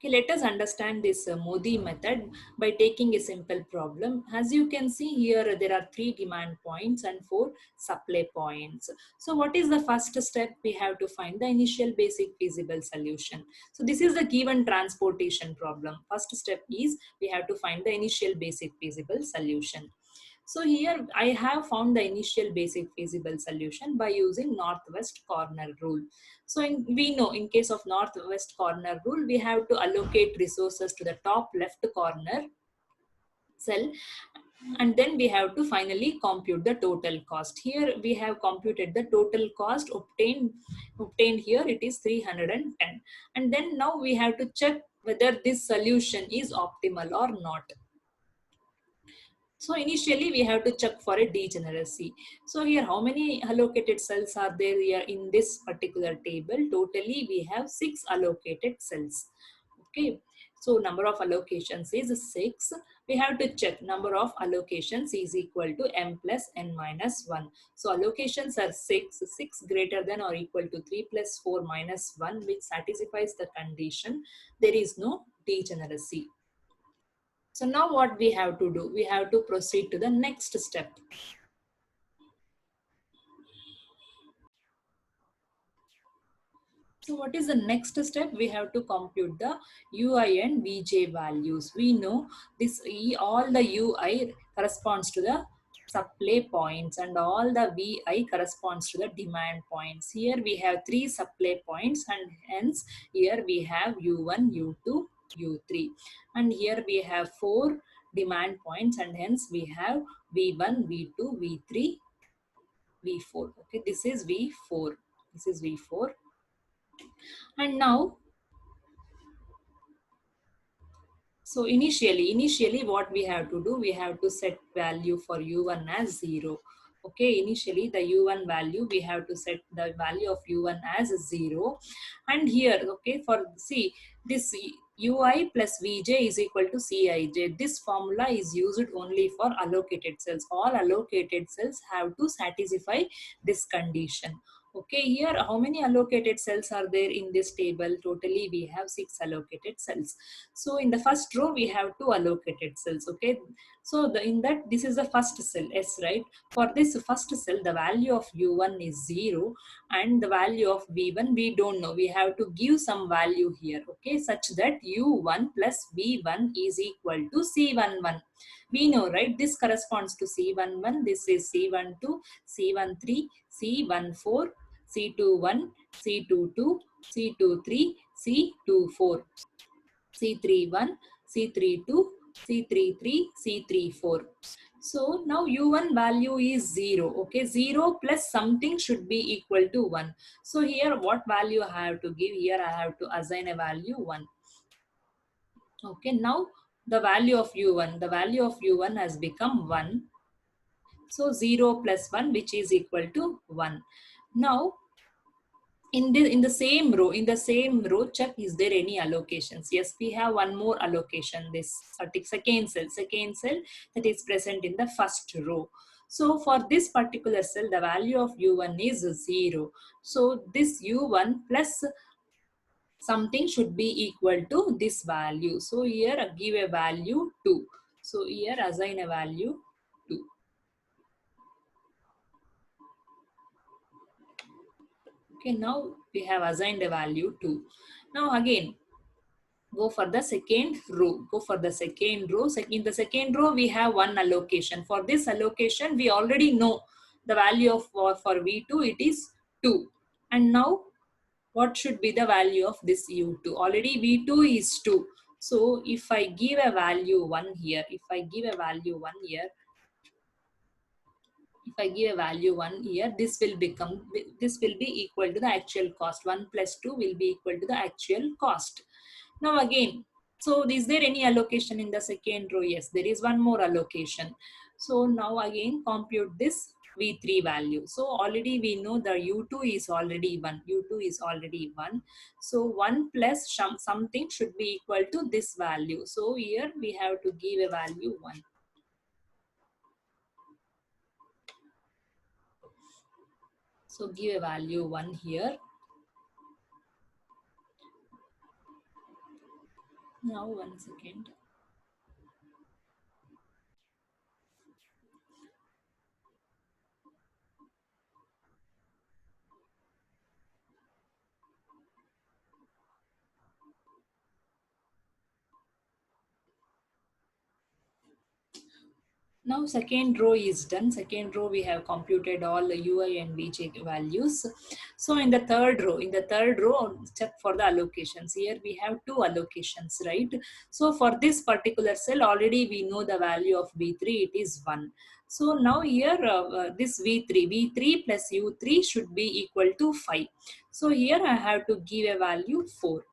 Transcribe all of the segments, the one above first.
Okay, let us understand this Modi method by taking a simple problem. As you can see here, there are 3 demand points and 4 supply points. So what is the first step? We have to find the initial basic feasible solution. So this is the given transportation problem. First step is we have to find the initial basic feasible solution. So here I have found the initial basic feasible solution by using northwest corner rule. So we know in case of northwest corner rule, we have to allocate resources to the top left corner cell, and then we have to finally compute the total cost. Here we have computed the total cost obtained here, it is 310, and then now we have to check whether this solution is optimal or not. So initially we have to check for a degeneracy. So here how many allocated cells are there here in this particular table? Totally we have 6 allocated cells. Okay. So number of allocations is 6. We have to check number of allocations is equal to m plus n minus 1. So allocations are 6, 6 greater than or equal to 3 plus 4 minus 1, which satisfies the condition there is no degeneracy. So now what we have to do? We have to proceed to the next step. So what is the next step? We have to compute the UI and VJ values. We know this all the UI corresponds to the supply points and all the VI corresponds to the demand points. Here we have 3 supply points and hence here we have U1, U2, U3. And here we have 4 demand points and hence we have V1, V2, V3, V4. Okay, this is V4. This is V4. And now, so initially what we have to do, we have to set value for U1 as 0. Okay, initially the U1 value, we have to set the value of U1 as 0. And here, okay, for see, this UI plus Vj is equal to Cij. This formula is used only for allocated cells. All allocated cells have to satisfy this condition. Okay, here how many allocated cells are there in this table? Totally we have 6 allocated cells. So in the first row we have 2 allocated cells. Okay, so in that this is the first cell S, right? For this first cell the value of U1 is 0 and the value of V1 we don't know. We have to give some value here, okay, such that U1 plus V1 is equal to C11. We know, right? This corresponds to C11. This is C12, C13, C14, C21, C22, C23, C24, C31, C32, C33, C34. So now U1 value is 0. Okay, 0 plus something should be equal to 1. So here what value I have to give? Here I have to assign a value 1. Okay, now the value of U1, the value of U1 has become 1. So 0 plus 1, which is equal to 1. Now in the same row, check is there any allocations. Yes, we have one more allocation, this second cell that is present in the first row. So for this particular cell the value of U1 is 0. So this U1 plus something should be equal to this value. So here give a value 2. So here assign a value 2. Okay, now we have assigned a value 2. Now again, go for the second row. In the second row, we have one allocation. For this allocation, we already know the value of for V2, it is 2. And now, what should be the value of this U2? Already V2 is 2. So if I give a value 1 here, this will be equal to the actual cost. 1 plus 2 will be equal to the actual cost. Now again, so is there any allocation in the second row? Yes, there is one more allocation. So now again compute this V3 value. So already we know the U2 is already 1. So 1 plus something should be equal to this value. So here we have to give a value 1. So give a value 1 here. Now, one second. Now second row is done. Second row we have computed all the UI and VJ values. So in the third row, check for the allocations. Here we have two allocations, right? So for this particular cell, already we know the value of V3, it is 1. So now here this V3 plus U3 should be equal to 5. So here I have to give a value 4.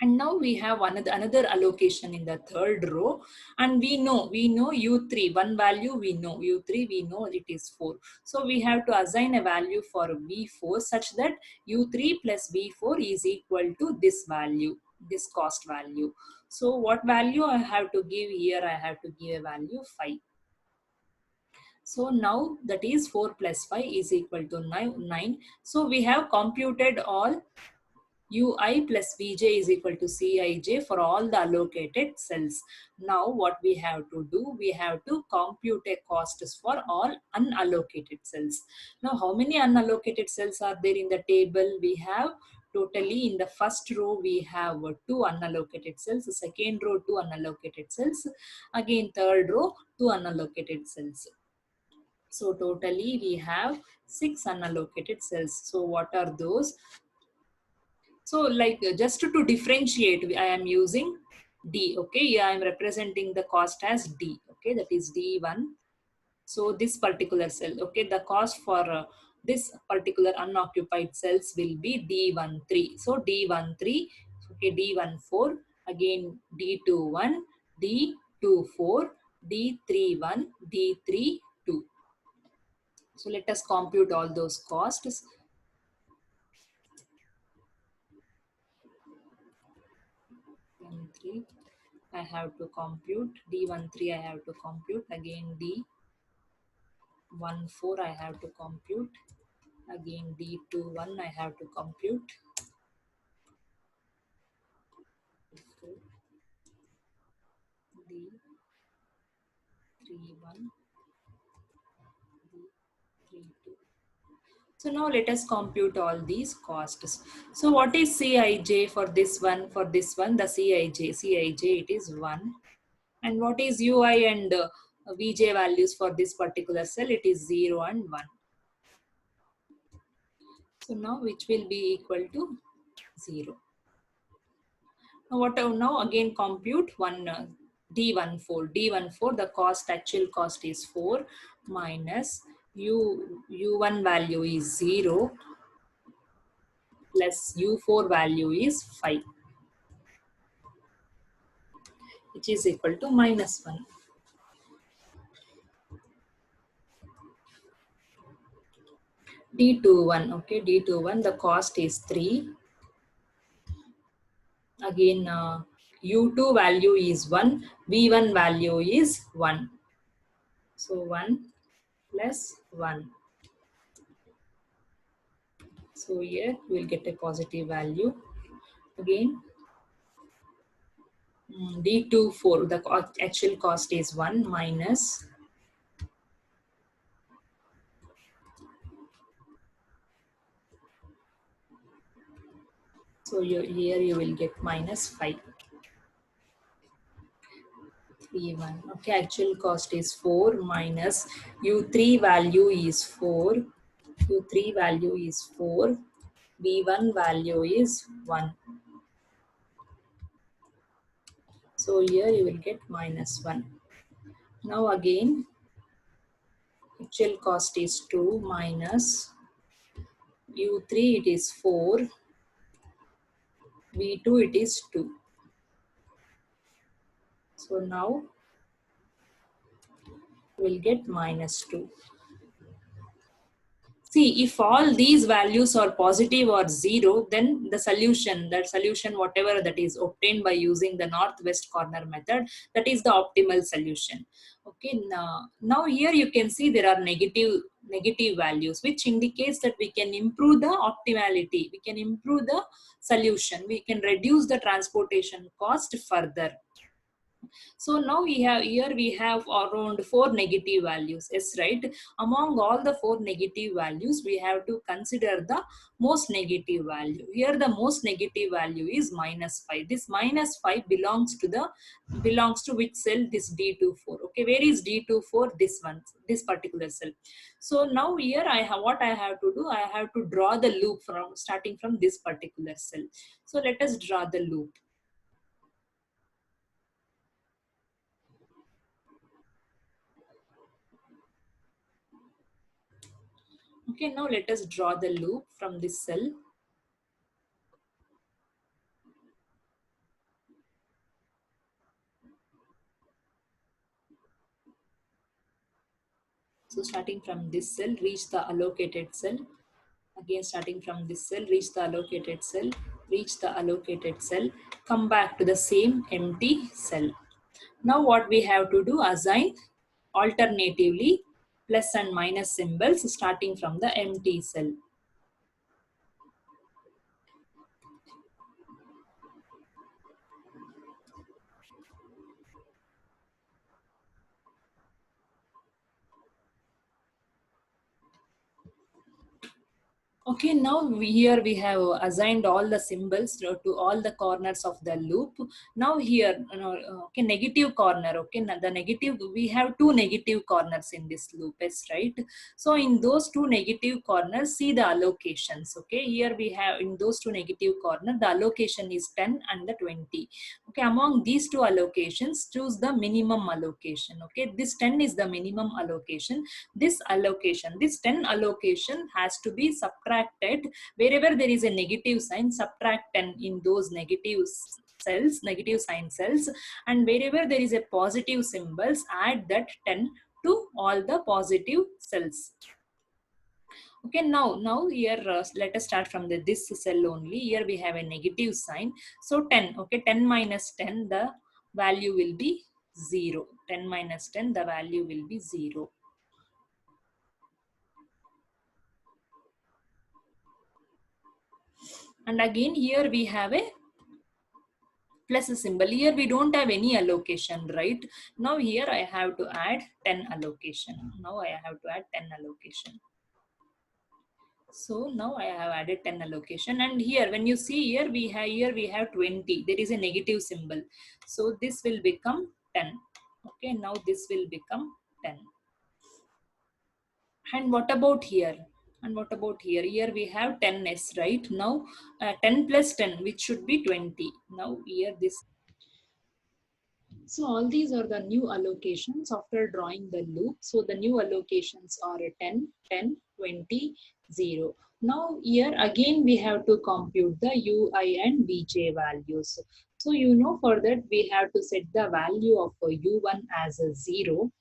And now we have another allocation in the third row, and we know u3 one value, we know u3, we know it is 4. So we have to assign a value for v4 such that u3 plus v4 is equal to this value, this cost value. So what value I have to give here? I have to give a value 5. So now that is 4 plus 5 is equal to 9. So we have computed all ui plus vj is equal to cij for all the allocated cells. Now what we have to do, we have to compute a costs for all unallocated cells. Now how many unallocated cells are there in the table? We have totally in the first row we have 2 unallocated cells, the second row 2 unallocated cells, again third row 2 unallocated cells. So totally we have 6 unallocated cells. So what are those? So like just to differentiate, I am using D. Okay, yeah, I am representing the cost as D. Okay, that is D1. So this particular cell, okay, the cost for this particular unoccupied cells will be D13. So D13, okay, D14, again D21, D24, D31, D32. So let us compute all those costs. D13, I have to compute. D13 I have to compute. Again D14 I have to compute. Again D21 I have to compute. D31, D32. So now let us compute all these costs. So what is Cij for this one? For this one, the Cij it is 1. And what is Ui and Vj values for this particular cell? It is 0 and 1. So now which will be equal to 0. Now again compute one D14. D14, the actual cost is 4 minus U1 value is 0 plus U4 value is 5, which is equal to minus 1. D21, okay, D21, the cost is 3. Again, U2 value is 1, V1 value is 1. So 1 plus 1. So here we will get a positive value. Again, D24, the actual cost is 1 minus. So here you will get minus 5. 3, 1. Okay, actual cost is 4 minus U3 value is 4. U3 value is 4. V1 value is 1. So here you will get minus 1. Now again, actual cost is 2 minus U3 it is 4. V2 it is 2. So now we'll get minus 2. See, if all these values are positive or 0, then the solution, whatever that is obtained by using the northwest corner method, that is the optimal solution. Okay, now here you can see there are negative negative values, which indicates that we can improve the optimality, we can improve the solution, we can reduce the transportation cost further. So now we have here we have around four negative values. Yes, right. Among all the four negative values, we have to consider the most negative value. Here the most negative value is -5. This -5 belongs to which cell? This D24. Okay, where is D24? This one, this particular cell. So now here I have what I have to do. I have to draw the loop from starting from this particular cell. So let us draw the loop. Okay, now let us draw the loop from this cell. So starting from this cell, reach the allocated cell. Again, starting from this cell, reach the allocated cell, reach the allocated cell, come back to the same empty cell. Now what we have to do, assign alternatively plus and minus symbols starting from the empty cell. Okay, now here we have assigned all the symbols to all the corners of the loop. Now here, okay, negative corner. Okay, now the negative, we have two negative corners in this loop, is right. So in those two negative corners, see the allocations. Okay, here we have in those two negative corners, the allocation is 10 and the 20. Okay, among these two allocations, choose the minimum allocation. Okay, this 10 is the minimum allocation. This 10 allocation has to be subtracted. Wherever there is a negative sign, subtract 10 in those negative cells, negative sign cells, and wherever there is a positive symbols, add that 10 to all the positive cells. Okay, now here let us start from this cell only. Here we have a negative sign, so 10. Okay, 10 minus 10, the value will be 0. 10 minus 10, the value will be 0. And again here we have a plus symbol. Here we don't have any allocation, right? Now here I have to add 10 allocation. Now I have to add 10 allocation. So now I have added 10 allocation, and here when you see here we have 20. There is a negative symbol, so this will become 10. Okay, now this will become 10. And what about here? And what about here? Here we have 10s, right? Now 10 plus 10, which should be 20. Now here this. So all these are the new allocations after drawing the loop. So the new allocations are 10, 10, 20, 0. Now here again we have to compute the ui and vj values. So for that we have to set the value of u1 as a 0.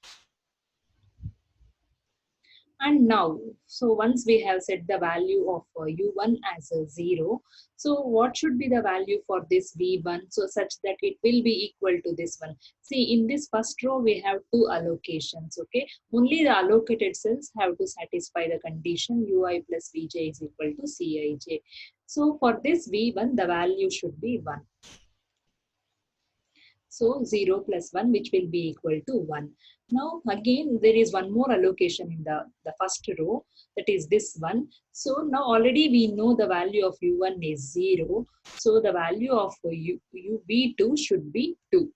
And now, so once we have set the value of u1 as a 0, so what should be the value for this v1, so such that it will be equal to this one? See, in this first row, we have two allocations, okay? Only the allocated cells have to satisfy the condition ui plus vj is equal to cij. So for this v1, the value should be 1. So 0 plus 1, which will be equal to 1. Now again, there is one more allocation in the first row, that is this one. So now already we know the value of u1 is 0. So the value of v2 should be 2.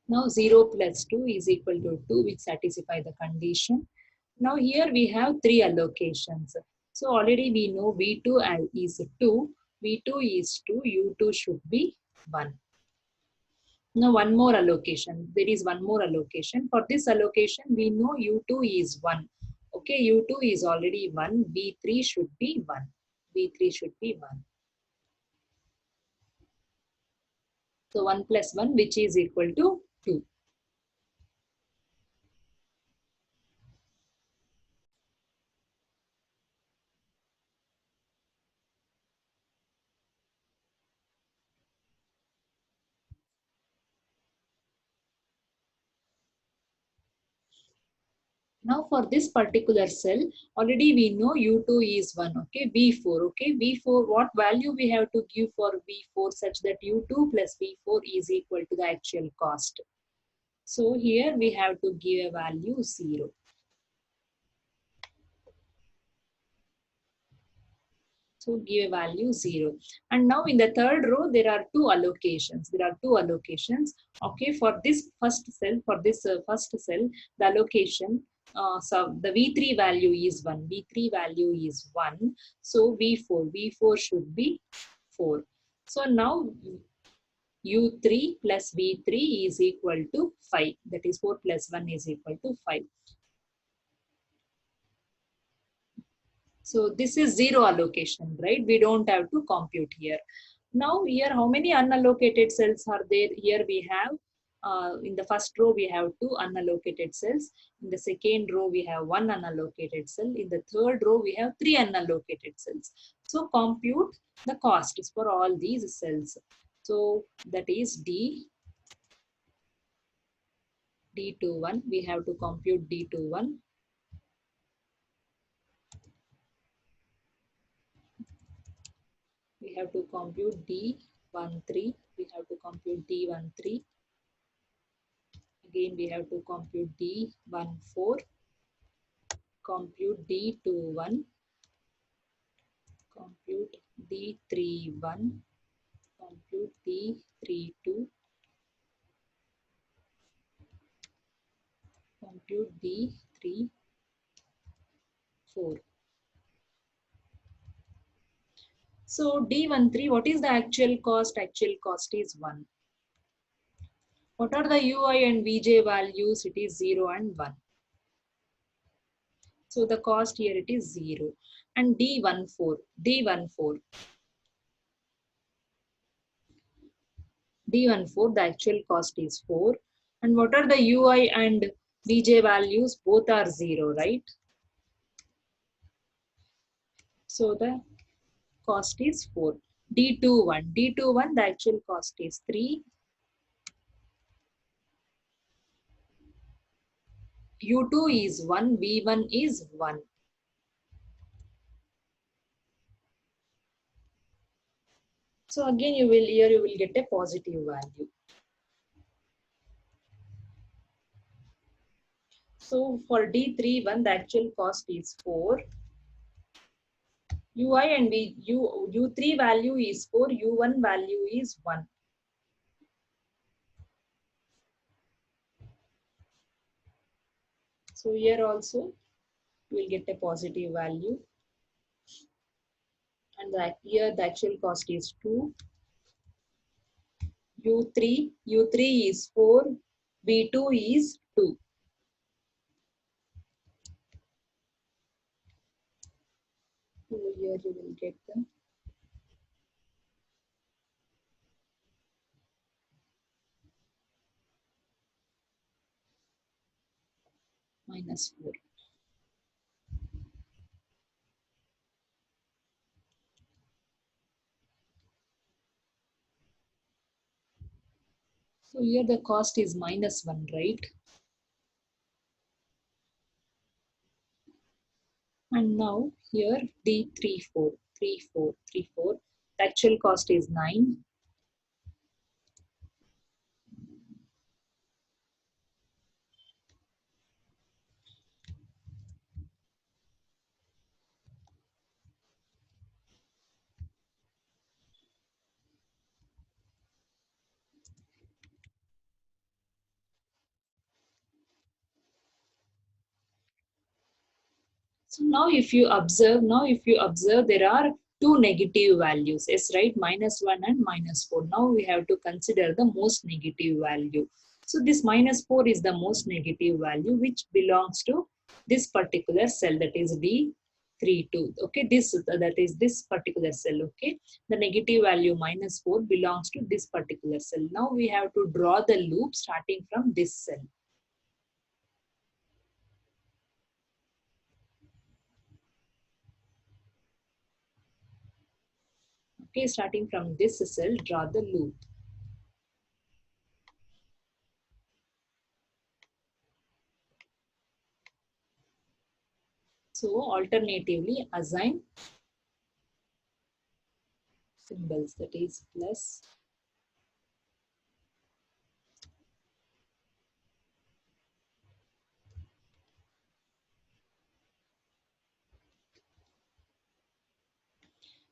Now 0 plus 2 is equal to 2, which satisfy the condition. Now here we have three allocations. So already we know v2 is 2, v2 is 2, u2 should be 1. Now one more allocation. There is one more allocation. For this allocation, we know U2 is 1. Okay, U2 is already 1. V3 should be 1. V3 should be 1. So 1 plus 1, which is equal to 2. Now for this particular cell, already we know U2 is 1, okay, V4, okay, V4, what value we have to give for V4 such that U2 plus V4 is equal to the actual cost. So here we have to give a value 0. So give a value 0. And now in the third row, there are two allocations. Okay, for this first cell, the allocation, so the V3 value is 1. V3 value is 1. So V4 should be 4. So now U3 plus V3 is equal to 5. That is 4 plus 1 is equal to 5. So this is 0 allocation, right? We don't have to compute here. Now here, how many unallocated cells are there? Here we have, in the first row, we have 2 unallocated cells. In the second row, we have 1 unallocated cell. In the third row, we have 3 unallocated cells. So compute the costs for all these cells. So that is D21. We have to compute D21. We have to compute D13. We have to compute D13. Again, we have to compute D14. Compute D21. Compute D31. Compute D32. Compute D34. So D13, what is the actual cost? Actual cost is 1. What are the UI and VJ values? It is 0 and 1. So the cost here it is 0. And D14, the actual cost is 4. And what are the UI and VJ values? Both are 0, right? So the cost is 4. D21, the actual cost is 3. U2 is 1, V1 is 1. So again, you will get a positive value. So for D31, the actual cost is 4. UI and U3 value is 4, U1 value is 1. So here also you will get a positive value. And here the actual cost is 2. U3 is 4, V2 is 2. So here you will get the -4. So here the cost is -1, right? And now here D34, the actual cost is 9. So now if you observe, there are two negative values. Yes, right? -1 and -4. Now we have to consider the most negative value. So this -4 is the most negative value which belongs to this particular cell, that is D32. Okay, that is this particular cell. Okay, the negative value -4 belongs to this particular cell. Now we have to draw the loop starting from this cell. Okay, starting from this cell, draw the loop. So alternatively assign symbols, that is plus.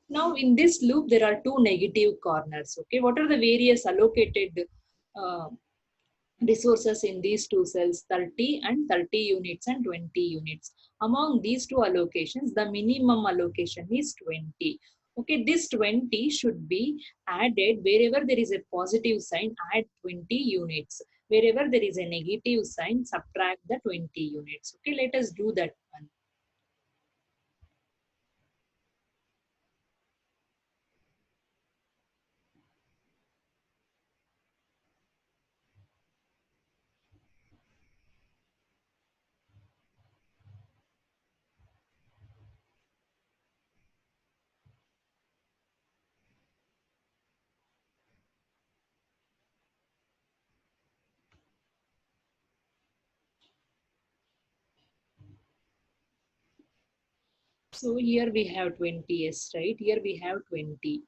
Now in this loop, there are two negative corners. Okay, what are the various allocated uh, resources in these two cells? 30 and 30 units and 20 units. Among these two allocations, the minimum allocation is 20. Okay, this 20 should be added wherever there is a positive sign, add 20 units. Wherever there is a negative sign, subtract the 20 units. Okay, let us do that one. So here we have 20s, right? Here we have 20.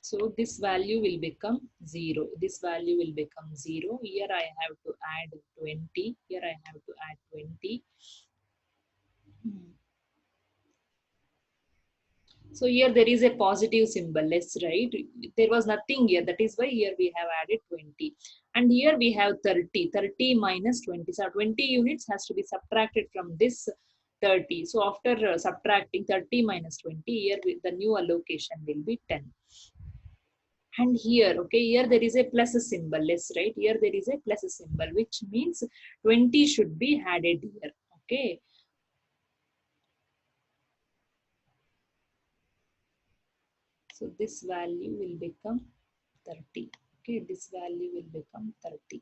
So this value will become 0. This value will become 0. Here I have to add 20. Here I have to add 20. Hmm. So here there is a positive symbol, less, right? There was nothing here. That is why here we have added 20. And here we have 30. 30 minus 20. So 20 units has to be subtracted from this 30. So after subtracting 30 minus 20, here the new allocation will be 10. And here, okay, here there is a plus symbol, less, right? Here there is a plus symbol, which means 20 should be added here. Okay. So this value will become 30. Okay, this value will become 30.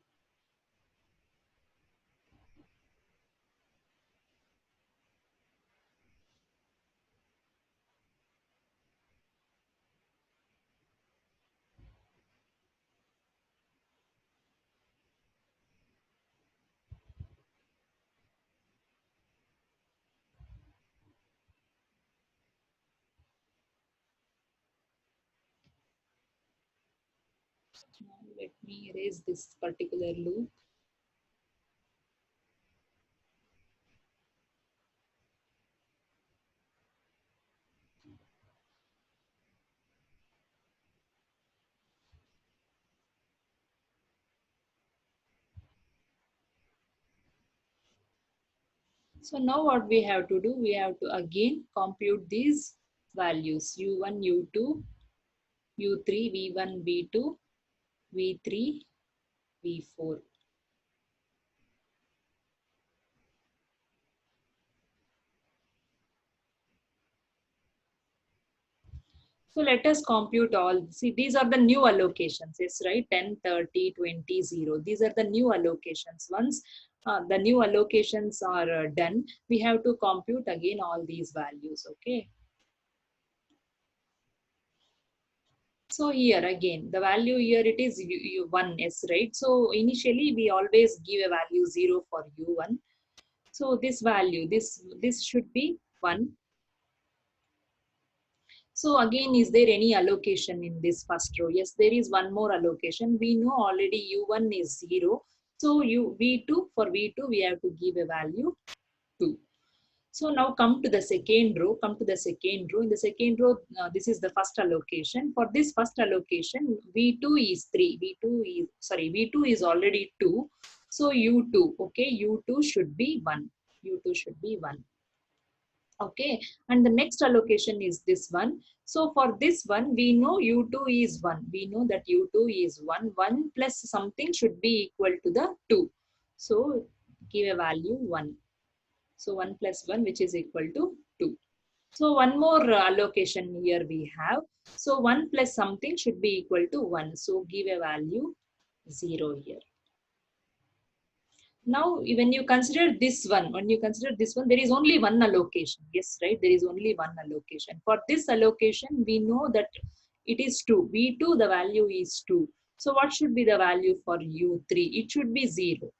Now let me erase this particular loop. So now what we have to do, we have to again compute these values u1, u2, u3, v1, v2, v3, v4. So let us compute all. See, these are the new allocations. Yes, right? 10, 30, 20, 0. These are the new allocations. Once the new allocations are done, we have to compute again all these values. Okay. So here again, the value here it is 1 s, right? So initially we always give a value 0 for u1. So this value, this should be 1. So again, is there any allocation in this first row? Yes, there is one more allocation. We know already u1 is 0. So v2, for v2, we have to give a value 2. So now come to the second row, come to the second row. In the second row, this is the first allocation. For this first allocation, v2 is 3. v2 is already 2. So u2, okay, u2 should be 1. u2 should be 1. Okay, and the next allocation is this one. So for this one, we know u2 is 1. We know that u2 is 1. 1 plus something should be equal to the 2. So give a value 1. So 1 plus 1, which is equal to 2. So one more allocation here we have. So 1 plus something should be equal to 1. So give a value 0 here. Now when you consider this one, there is only one allocation. Yes, right, there is only one allocation. For this allocation, we know that it is 2. v2, the value is 2. So what should be the value for u3? It should be 0.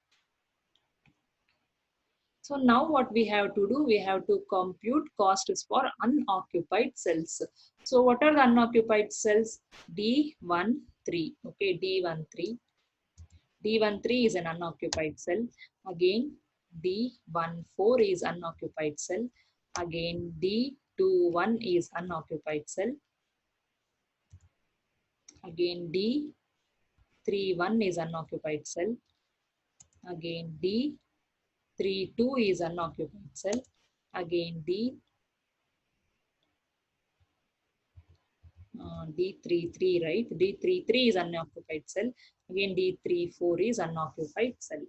So now what we have to do, we have to compute costs for unoccupied cells. So what are the unoccupied cells? D13. Okay, D13. D13 is an unoccupied cell. Again, D14 is unoccupied cell. Again, D21 is unoccupied cell. Again, D31 is unoccupied cell. Again, D32 is unoccupied cell. Again, D33, right? D33 is unoccupied cell. Again, D34 is unoccupied cell.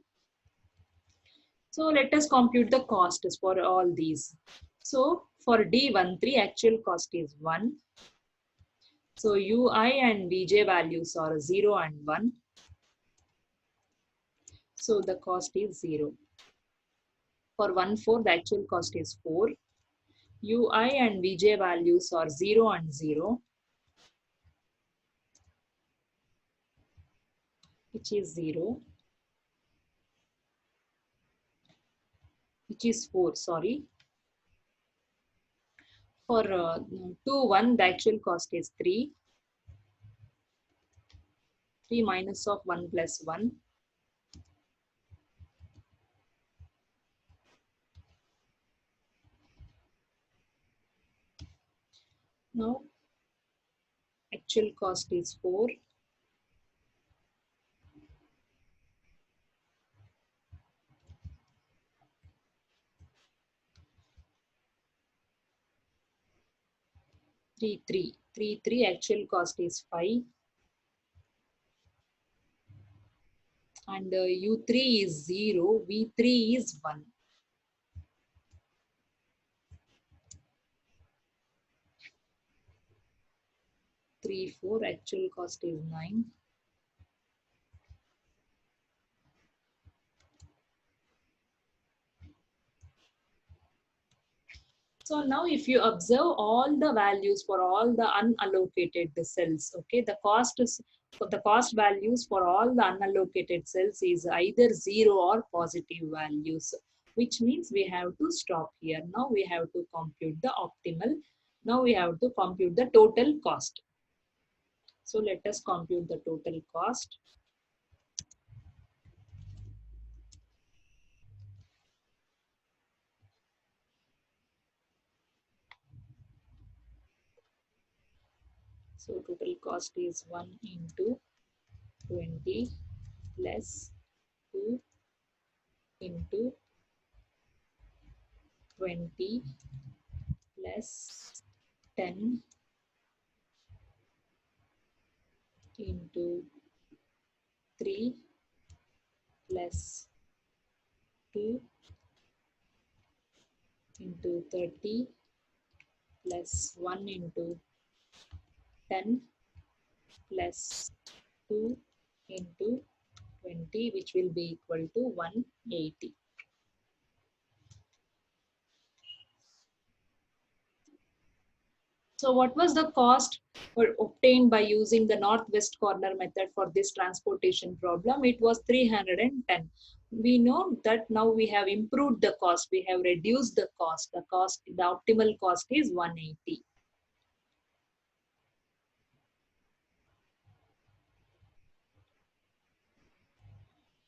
So let us compute the costs for all these. So for D13, actual cost is 1. So UI and VJ values are 0 and 1. So the cost is 0. For 1,4, the actual cost is 4. UI and VJ values are 0 and 0, which is 0, which is 4, sorry. For 2, 1, the actual cost is 3. 3 minus of 1 plus 1. Now, actual cost is 4. 3, 3. 3, 3, actual cost is 5. And U3 is 0, V3 is 1. 3, 4, actual cost is 9. So now if you observe all the values for all the unallocated cells, okay, the cost values for all the unallocated cells is either 0 or positive values, which means we have to stop here. Now we have to compute the optimal. Now we have to compute the total cost. So let us compute the total cost. So total cost is 1 into 20 plus 2 into 20 plus 10 into 3 plus 2 into 30 plus 1 into 10 plus 2 into 20, which will be equal to 180. So what was the cost obtained by using the northwest corner method for this transportation problem? It was 310. We know that now we have improved the cost. We have reduced the cost. The optimal cost is 180.